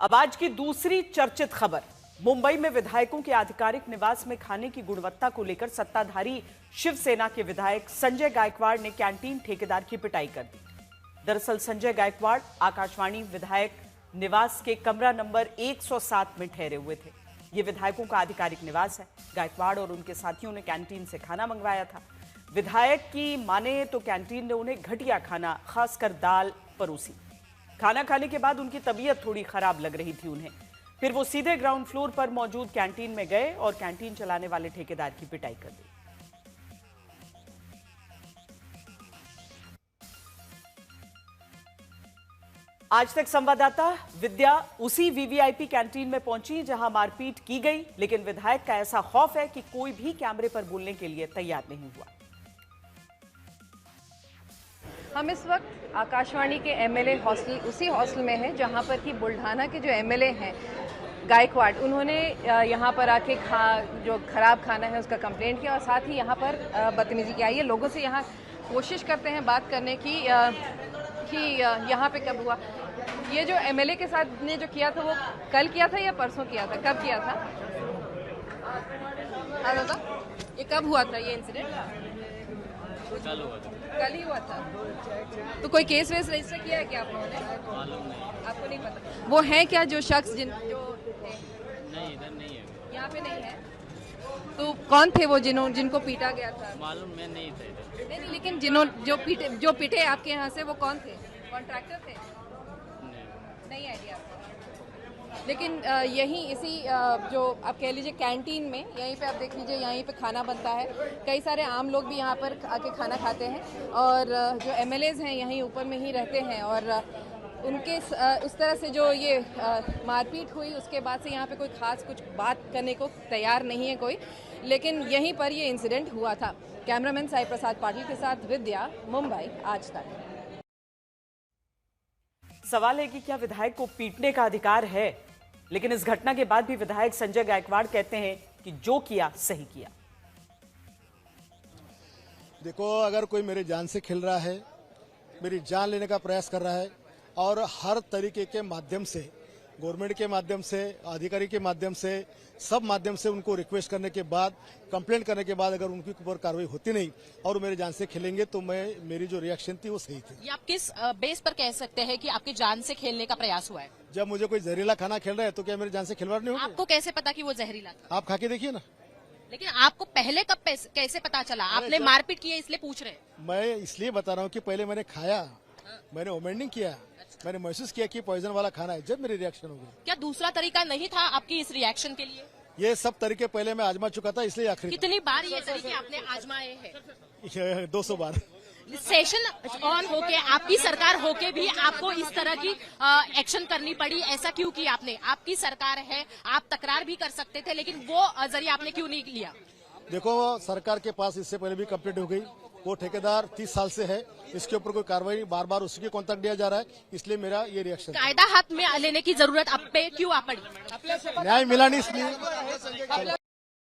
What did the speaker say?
अब आज की दूसरी चर्चित खबर। मुंबई में विधायकों के आधिकारिक निवास में खाने की गुणवत्ता को लेकर सत्ताधारी शिवसेना के विधायक संजय गायकवाड़ ने कैंटीन ठेकेदार की पिटाई कर दी। दरअसल संजय गायकवाड़ आकाशवाणी विधायक निवास के कमरा नंबर 107 में ठहरे हुए थे। ये विधायकों का आधिकारिक निवास है। गायकवाड़ और उनके साथियों ने कैंटीन से खाना मंगवाया था। विधायक की माने तो कैंटीन ने उन्हें घटिया खाना, खासकर दाल परोसी। खाना खाने के बाद उनकी तबीयत थोड़ी खराब लग रही थी उन्हें। फिर वो सीधे ग्राउंड फ्लोर पर मौजूद कैंटीन में गए और कैंटीन चलाने वाले ठेकेदार की पिटाई कर दी। आज तक संवाददाता विद्या उसी वीवीआईपी कैंटीन में पहुंची जहां मारपीट की गई, लेकिन विधायक का ऐसा खौफ है कि कोई भी कैमरे पर बोलने के लिए तैयार नहीं हुआ। हम इस वक्त आकाशवाणी के एमएलए हॉस्टल, उसी हॉस्टल में हैं जहां पर कि बुल्ढाना के जो एमएलए हैं गायकवाड़, उन्होंने यहां पर आके जो खराब खाना है उसका कंप्लेंट किया और साथ ही यहां पर बदतमीजी की। आइए लोगों से यहां कोशिश करते हैं बात करने की कि यहाँ पे कब हुआ। ये जो एमएलए के साथ ने जो किया था वो कल किया था या परसों किया था, कब किया था? हाँ दादा, ये कब हुआ था ये इंसिडेंट? कल हुआ था। कल ही हुआ था। तो कोई केस वेस रजिस्टर किया है क्या आप लोगों ने? मालूम नहीं। आपको नहीं पता वो है क्या जो शख्स जो थे? नहीं, इधर नहीं है। यहाँ पे नहीं है। तो कौन थे वो जिनको पीटा गया था? मालूम मैं नहीं था इधर। नहीं, लेकिन जो पीटे आपके यहाँ से वो कौन थे? कॉन्ट्रैक्टर थे? नहीं आइडिया आपको। लेकिन यहीं इसी जो आप कह लीजिए कैंटीन में, यहीं पे आप देख लीजिए, यहीं पे खाना बनता है। कई सारे आम लोग भी यहाँ पर आके खाना खाते हैं और जो एमएलएज हैं यहीं ऊपर में ही रहते हैं। और उनके उस तरह से जो ये मारपीट हुई उसके बाद से यहाँ पे कोई खास कुछ बात करने को तैयार नहीं है कोई, लेकिन यहीं पर ये इंसिडेंट हुआ था। कैमरामैन साई प्रसाद पाटिल के साथ विद्या, मुंबई आज तक। सवाल है कि क्या विधायक को पीटने का अधिकार है? लेकिन इस घटना के बाद भी विधायक संजय गायकवाड़ कहते हैं कि जो किया सही किया। देखो, अगर कोई मेरी जान से खेल रहा है, मेरी जान लेने का प्रयास कर रहा है और हर तरीके के माध्यम से, गवर्नमेंट के माध्यम से, अधिकारी के माध्यम से, सब माध्यम से उनको रिक्वेस्ट करने के बाद, कंप्लेंट करने के बाद अगर उनके ऊपर कार्रवाई होती नहीं और मेरी जान से खेलेंगे तो मेरी जो रिएक्शन थी वो सही थी। ये आप किस बेस पर कह सकते हैं कि आपकी जान से खेलने का प्रयास हुआ है? जब मुझे कोई जहरीला खाना खेल रहा है तो क्या मेरी जान से खिलवाड़ नहीं होगी? आपको कैसे पता कि वो जहरीला था? आप खा के देखिए ना। लेकिन आपको पहले कब कैसे पता चला? आपने मारपीट की है इसलिए पूछ रहे हैं। मैं इसलिए बता रहा हूँ कि पहले मैंने खाया, मैंने ओमेंडिंग किया, मैंने महसूस किया कि पॉइजन वाला खाना है, जब मेरी रिएक्शन हो गई। क्या दूसरा तरीका नहीं था आपकी इस रिएक्शन के लिए? ये सब तरीके पहले मैं आजमा चुका था, इसलिए आखिरी कितनी बार ये तरीके आपने आजमाए हैं? 200 बार। सेशन ऑन होके, आपकी सरकार होके भी आपको इस तरह की एक्शन करनी पड़ी, ऐसा क्यों किया आपने? आपकी सरकार है, आप तकरार भी कर सकते थे, लेकिन वो जरिए आपने क्यों नहीं लिया? देखो, सरकार के पास इससे पहले भी कंप्लेंट हो गई, वो ठेकेदार 30 साल से है, इसके ऊपर कोई कार्रवाई, बार बार उसकी कॉन्ट्रैक्ट दिया जा रहा है, इसलिए मेरा ये रिएक्शन। कायदा हाथ में लेने की जरूरत अब पे क्यों आ पड़ी? न्याय मिला नहीं इसलिए।